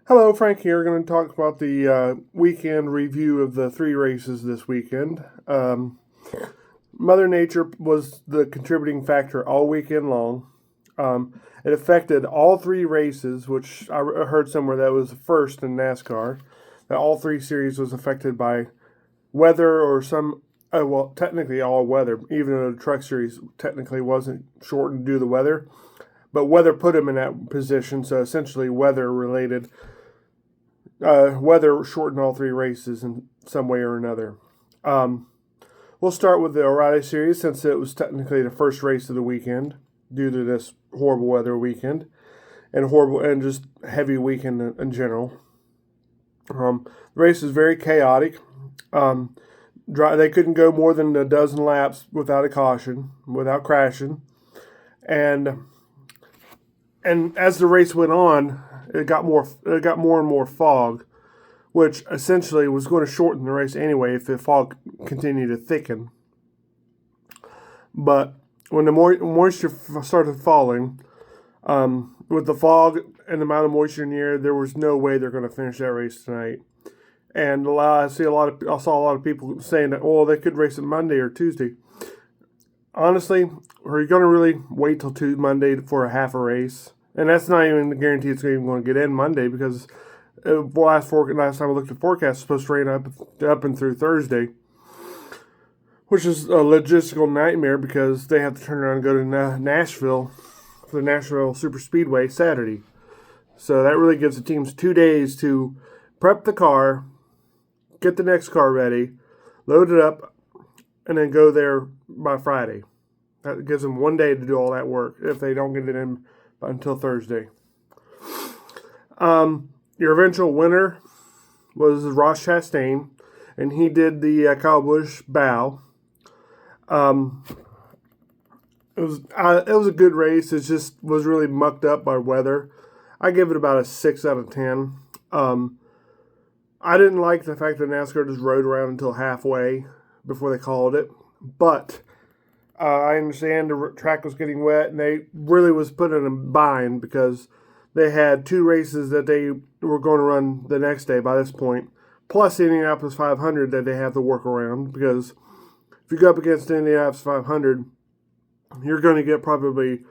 Hello, Frank here. We're going to talk about the weekend review of the three races this weekend. Mother Nature was the contributing factor all weekend long. It affected all three races, which I heard somewhere that was the first in NASCAR. That all three series was affected by weather or technically all weather, even though the Truck Series technically wasn't shortened due to the weather. But weather put them in that position, so essentially weather related. Weather shortened all three races in some way or another. We'll start with the O'Reilly Series since it was technically the first race of the weekend due to this horrible weather weekend and just heavy weekend in general. The race is very chaotic. They couldn't go more than a dozen laps without a caution, without crashing, and as the race went on, it got more and more fog, which essentially was going to shorten the race anyway if the fog continued to thicken. But when the moisture started falling, with the fog and the amount of moisture in the air, there was no way they're going to finish that race tonight. And I saw a lot of people saying that, they could race it Monday or Tuesday. Honestly, are you going to really wait till Monday for a half a race? And that's not even a guarantee it's even going to get in Monday because last time I looked at the forecast, it's supposed to rain up and through Thursday, which is a logistical nightmare because they have to turn around and go to Nashville for the Nashville Super Speedway Saturday. So that really gives the teams 2 days to prep the car, get the next car ready, load it up, and then go there by Friday. That gives them 1 day to do all that work if they don't get it in until Thursday. Your eventual winner was Ross Chastain, and he did the Kyle Busch bow. It was a good race. It just was really mucked up by weather. I give it about a 6 out of 10. I didn't like the fact that NASCAR just rode around until halfway before they called it, but I understand the track was getting wet, and they really was put in a bind because they had 2 races that they were going to run the next day by this point, plus the Indianapolis 500 that they have to work around, because if you go up against the Indianapolis 500, you're going to get probably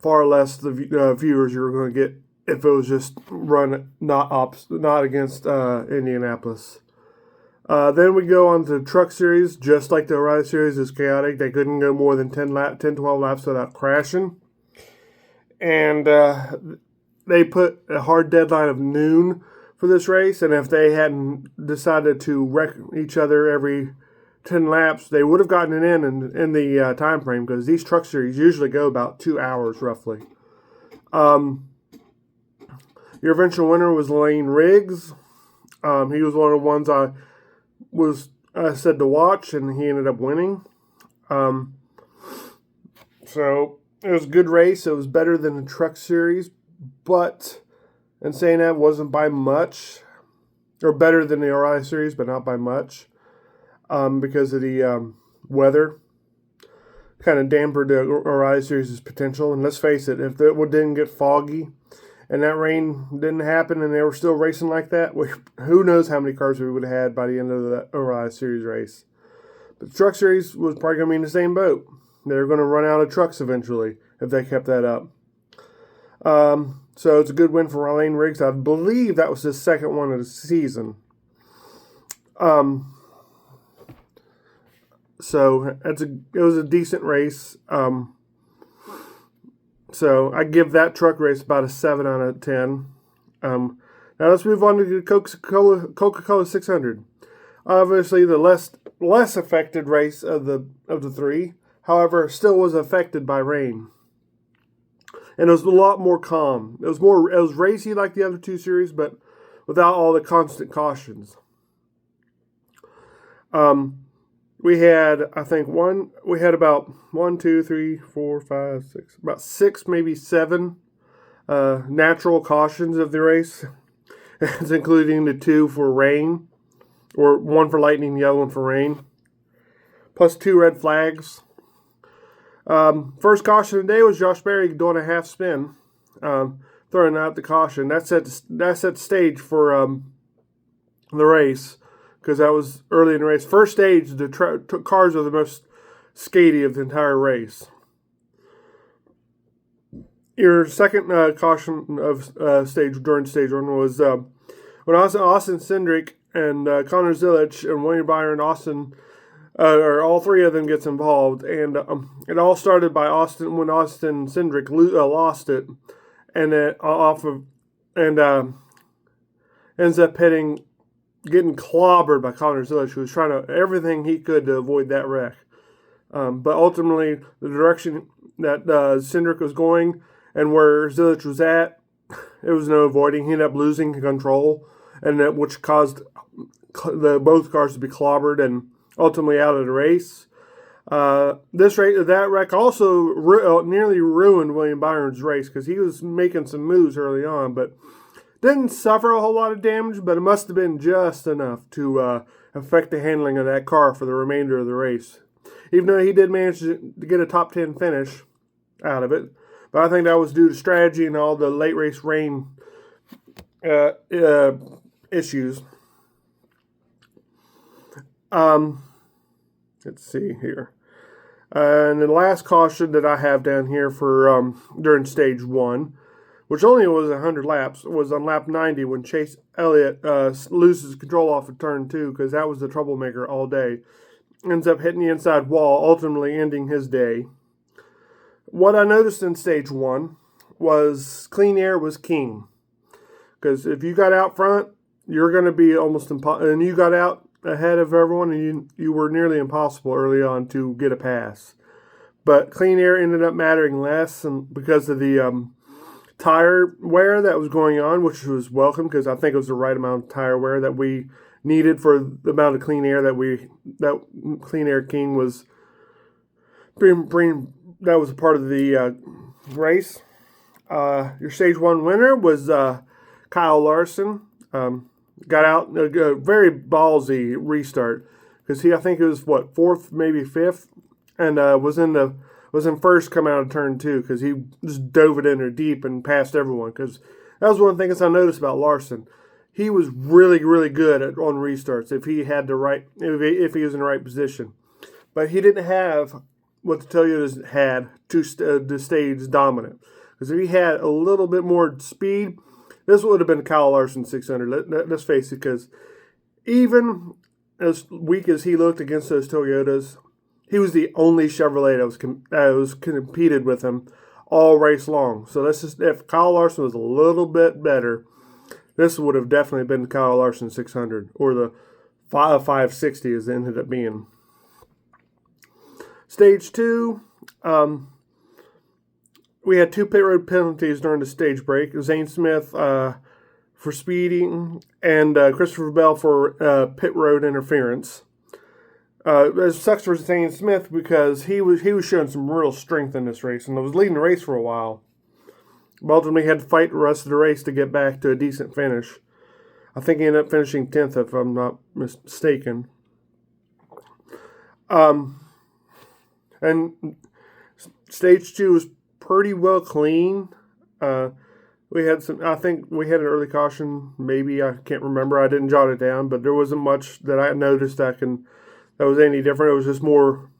far less the viewers you're going to get if it was just run not against Indianapolis. Then we go on to the Truck Series. Just like the O'Reilly Series is chaotic. They couldn't go more than 12 laps without crashing. And they put a hard deadline of noon for this race. And if they hadn't decided to wreck each other every 10 laps, they would have gotten it in the time frame because these Truck Series usually go about 2 hours roughly. Your eventual winner was Lane Riggs. He was one of the ones I said to watch, and he ended up winning. So it was a good race. It was better than the Truck Series, but in saying that, it wasn't by much, or better than the O'Reilly Series, but not by much, because of the weather. Kind of dampened the O'Reilly Series' potential. And let's face it, if it didn't get foggy and that rain didn't happen and they were still racing like that, who knows how many cars we would have had by the end of the O'Reilly Series race. But the Truck Series was probably going to be in the same boat. They were going to run out of trucks eventually if they kept that up. So it's a good win for Lane Riggs. I believe that was his second one of the season. So it was a decent race. So I give that truck race about a 7 out of 10. Now let's move on to the Coca-Cola 600. Obviously, the less affected race of the three. However, still was affected by rain, and it was a lot more calm. It was racy like the other 2 series, but without all the constant cautions. We had, about 1, 2, 3, 4, 5, 6, about 6, maybe 7 natural cautions of the race. It's including the 2 for rain, or 1 for lightning, the other one for rain, plus 2 red flags. First caution of the day was Josh Berry doing a half spin. throwing out the caution. That set the stage for the race, because that was early in the race. First stage, the cars are the most skatey of the entire race. Your second caution of during stage one was when Austin Cindric and Connor Zilisch and William Byron Austin, or all three of them, gets involved, and it all started by when Austin Cindric lost it, and ends up getting clobbered by Connor Zilisch, who was trying everything he could to avoid that wreck. But ultimately, the direction that Cindric was going and where Zilisch was at, it was no avoiding. He ended up losing control, which caused both cars to be clobbered and ultimately out of the race. That wreck also nearly ruined William Byron's race, because he was making some moves early on, but didn't suffer a whole lot of damage, but it must have been just enough to affect the handling of that car for the remainder of the race. Even though he did manage to get a top 10 finish out of it, but I think that was due to strategy and all the late race rain issues. Let's see here. And the last caution that I have down here for during stage one, which only was 100 laps, was on lap 90 when Chase Elliott loses control off of turn 2, because that was the troublemaker all day. Ends up hitting the inside wall, ultimately ending his day. What I noticed in stage one was clean air was king. Because if you got out front, you're going to be almost impossible. And you got out ahead of everyone, and you were nearly impossible early on to get a pass. But clean air ended up mattering less, and because of the tire wear that was going on, which was welcome, because I think it was the right amount of tire wear that we needed for the amount of clean air that Clean Air King was bringing. That was a part of the race. Your stage one winner was Kyle Larson. Got out a very ballsy restart, because I think it was fourth, maybe fifth, and was in first coming out of turn 2, because he just dove it in there deep and passed everyone. Because that was one of the things I noticed about Larson. He was really, really good on restarts if he was in the right position. But he didn't have what the Toyotas had to stage dominant. Because if he had a little bit more speed, this would have been Kyle Larson 600. Let's face it, because even as weak as he looked against those Toyotas, he was the only Chevrolet that was competed with him all race long. So if Kyle Larson was a little bit better, this would have definitely been Kyle Larson 600, or the 560 as it ended up being. Stage 2, we had 2 pit road penalties during the stage break. Zane Smith for speeding, and Christopher Bell for pit road interference. It sucks for Zane Smith, because he was showing some real strength in this race, and was leading the race for a while. But ultimately had to fight the rest of the race to get back to a decent finish. I think he ended up finishing 10th, if I'm not mistaken. And stage 2 was pretty well clean. We had I think we had an early caution, maybe, I can't remember. I didn't jot it down, but there wasn't much that I noticed that was any different. It was just more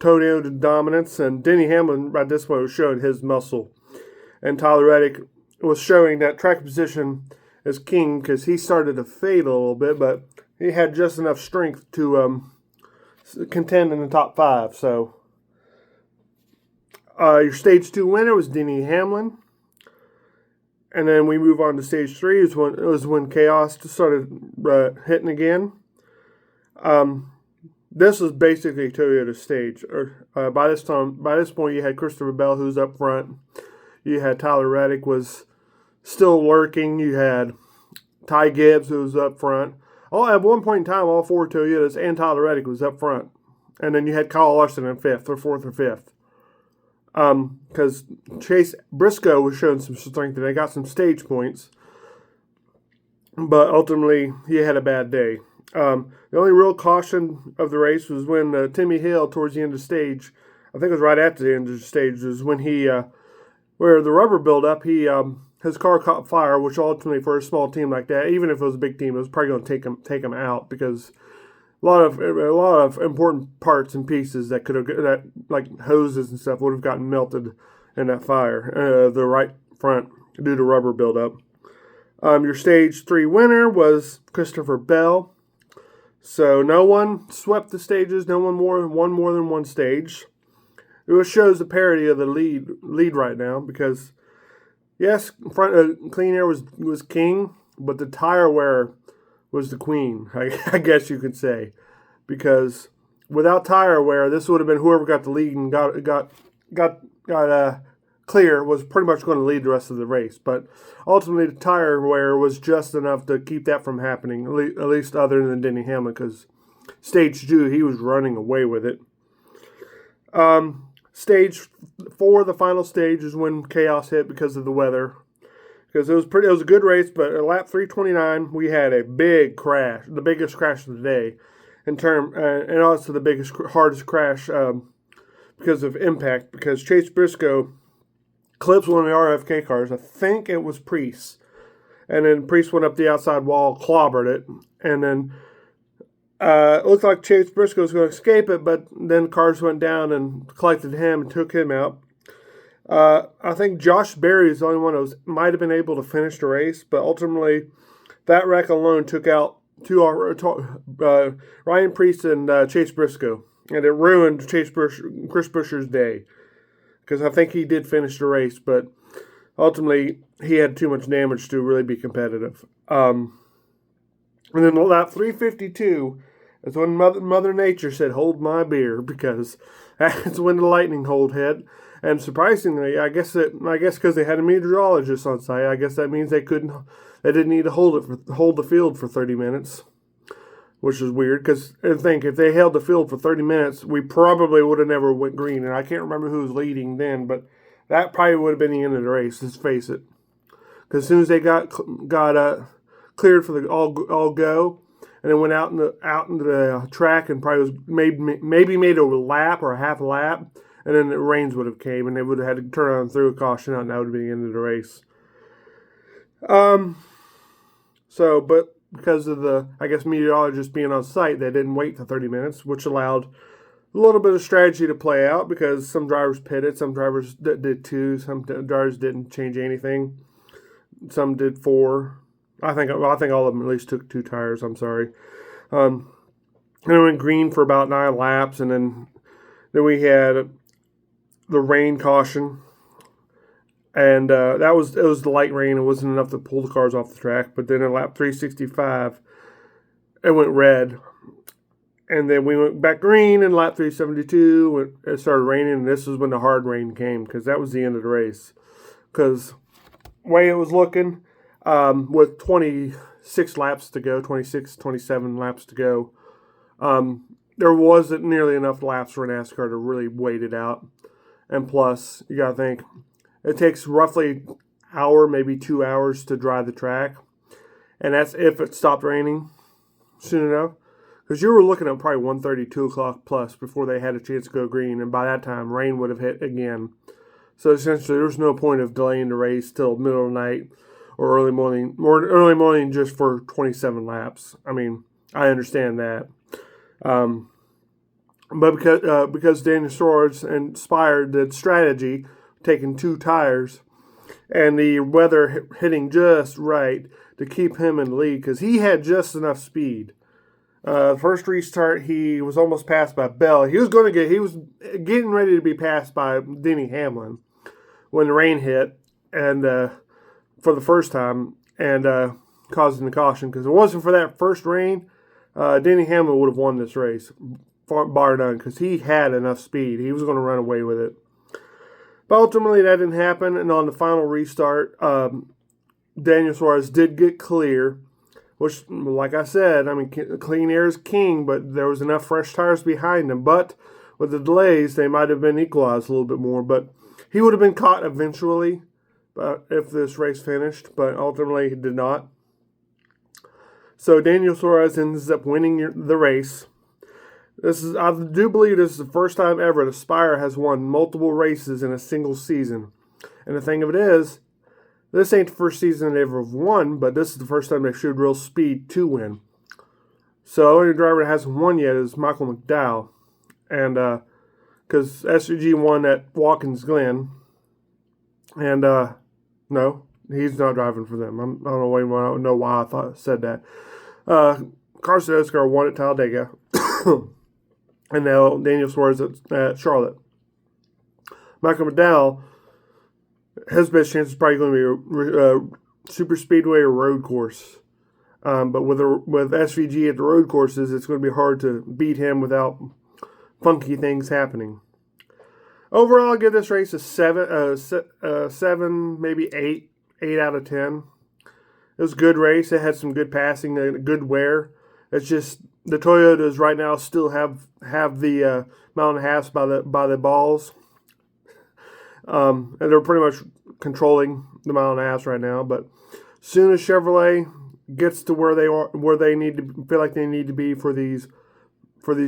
Toyota dominance, and Denny Hamlin by this point was showing his muscle. And Tyler Reddick was showing that track position as king, because he started to fade a little bit, but he had just enough strength to contend in the top 5. So your stage 2 winner was Denny Hamlin. And then we move on to stage 3. It was when chaos started hitting again. This was basically Toyota's stage. By this point, you had Christopher Bell, who's up front. You had Tyler Reddick was still lurking. You had Ty Gibbs, who was up front. At one point in time, all 4 Toyotas and Tyler Reddick was up front. And then you had Kyle Larson in 4th or 5th. Because Chase Briscoe was showing some strength, and they got some stage points. But ultimately, he had a bad day. The only real caution of the race was when Timmy Hill, towards the end of the stage, I think it was right after the end of the stage, was when where the rubber buildup, he his car caught fire, which ultimately for a small team like that, even if it was a big team, it was probably going to take him out because a lot of important parts and pieces that could have that like hoses and stuff would have gotten melted in that fire. The right front due to rubber buildup. Your stage 3 winner was Christopher Bell. So no one swept the stages. No one won more than one stage. It shows the parity of the lead right now because yes, Clean Air was king, but the tire wear was the queen. I guess you could say, because without tire wear, this would have been whoever got the lead and got clear was pretty much going to lead the rest of the race. But ultimately, the tire wear was just enough to keep that from happening, at least other than Denny Hamlin, because stage 2, he was running away with it. Stage 4, the final stage, is when chaos hit because of the weather. Because it was a good race, but at lap 329, we had a big crash, the biggest crash of the day, and also the hardest crash because of impact. Because Chase Briscoe clips one of the RFK cars. I think it was Priest, and then Priest went up the outside wall, clobbered it, and then it looked like Chase Briscoe was going to escape it, but then cars went down and collected him and took him out. I think Josh Berry is the only one who might have been able to finish the race, but ultimately that wreck alone took out Ryan Priest and Chase Briscoe, and it ruined Chris Buescher's day because I think he did finish the race, but ultimately he had too much damage to really be competitive. And then lap 352 is when Mother Nature said, "Hold my beer," because that's when the lightning hold hit. And surprisingly, I guess because they had a meteorologist on site, I guess that means they didn't need to hold the field for 30 minutes, which is weird. Because if they held the field for 30 minutes, we probably would have never went green. And I can't remember who was leading then, but that probably would have been the end of the race. Let's face it. Because as soon as they got cleared for the all go, and then went out into the track and probably was maybe made a lap or a half a lap. And then the rains would have came, and they would have had to turn around and throw a caution out, and that would have been the end of the race. But because of the, I guess, meteorologists being on site, they didn't wait for 30 minutes, which allowed a little bit of strategy to play out because some drivers pitted, some drivers did 2, some drivers didn't change anything, some did 4. I think all of them at least took 2 tires. I'm sorry. And it went green for about 9 laps, and then we had the rain caution, and it was the light rain. It wasn't enough to pull the cars off the track. But then in lap 365, it went red, and then we went back green in lap 372. It started raining, and this is when the hard rain came because that was the end of the race. Because the way it was looking, with 26 laps to go, 26, 27 laps to go, there wasn't nearly enough laps for NASCAR to really wait it out. And plus, you got to think, it takes roughly an hour, maybe 2 hours to dry the track. And that's if it stopped raining soon enough. Because you were looking at probably 1:30, 2 o'clock plus before they had a chance to go green. And by that time, rain would have hit again. So essentially, there was no point of delaying the race till middle of the night or early morning just for 27 laps. I mean, I understand that. But because Daniel Suarez inspired the strategy, taking 2 tires, and the weather hitting just right to keep him in the lead, because he had just enough speed. First restart, he was almost passed by Bell. He was getting ready to be passed by Denny Hamlin when the rain hit, and for the first time, and causing the caution. Because if it wasn't for that first rain, Denny Hamlin would have won this race, bar none, because he had enough speed. He was going to run away with it. But ultimately, that didn't happen, and on the final restart, Daniel Suarez did get clear, which, like I said, I mean, clean air is king, but there was enough fresh tires behind him. But with the delays, they might have been equalized a little bit more. But he would have been caught eventually if this race finished, but ultimately he did not. So Daniel Suarez ends up winning the race. I do believe this is the first time ever the Spire has won multiple races in a single season. And the thing of it is, This ain't the first season they ever won, but this is the first time they showed real speed to win. So the only driver that hasn't won yet is Michael McDowell. And because SVG won at Watkins Glen. And no, he's not driving for them. I don't know why I said that. Carson Oscar won at Talladega. And now Daniel Suarez at Charlotte. Michael McDowell, his best chance is probably going to be a super speedway or road course. But with SVG at the road courses, it's going to be hard to beat him without funky things happening. Overall, I'll give this race a 7, maybe 8 out of 10. It was a good race. It had some good passing and good wear. It's just the Toyotas right now still have the mile and a half by the balls, and they're pretty much controlling the mile and a half right now. But soon as Chevrolet gets to where they need to feel like they need to be for these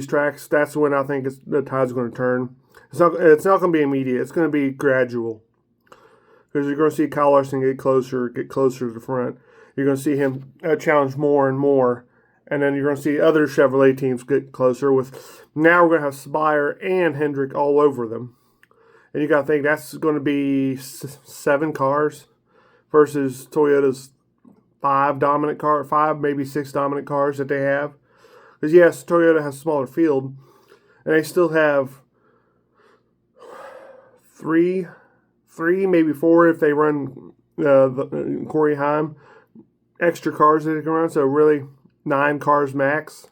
tracks, that's when I think the tide's going to turn. It's not going to be immediate. It's going to be gradual, because you're going to see Kyle Larson get closer to the front. You're going to see him challenge more and more, and then you're going to see other Chevrolet teams get closer. Now we're going to have Spire and Hendrick all over them, and you got to think that's going to be 7 cars versus Toyota's 5 maybe 6 dominant cars that they have. Because yes, Toyota has a smaller field, and they still have 3, maybe 4 if they run the Corey Heim extra cars that they can run. So really 9 cars max.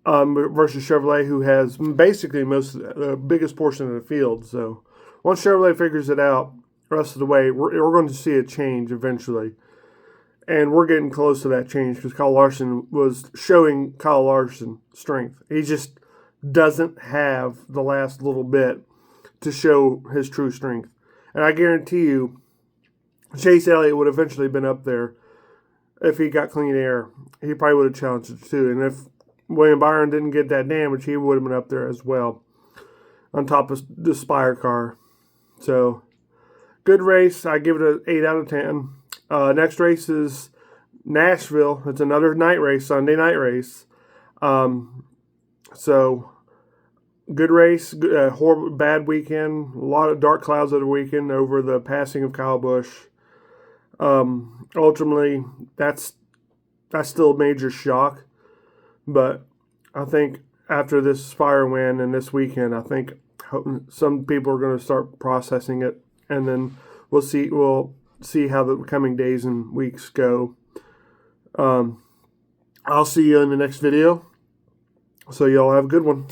Versus Chevrolet, who has basically the biggest portion of the field. So once Chevrolet figures it out, the rest of the way, we're going to see a change eventually. And we're getting close to that change because Kyle Larson was showing Kyle Larson strength. He just doesn't have the last little bit to show his true strength. And I guarantee you, Chase Elliott would have eventually been up there if he got clean air. He probably would have challenged it too. And if William Byron didn't get that damage, he would have been up there as well, on top of the Spire car. So, good race. I give it an 8 out of 10. Next race is Nashville. It's another night race, Sunday night race. So, good race. Horrible, bad weekend. A lot of dark clouds of the weekend over the passing of Kyle Busch. Ultimately, that's still a major shock. But I think after this Spire win and this weekend, I think some people are going to start processing it, and then we'll see how the coming days and weeks go. I'll see you in the next video. So y'all have a good one.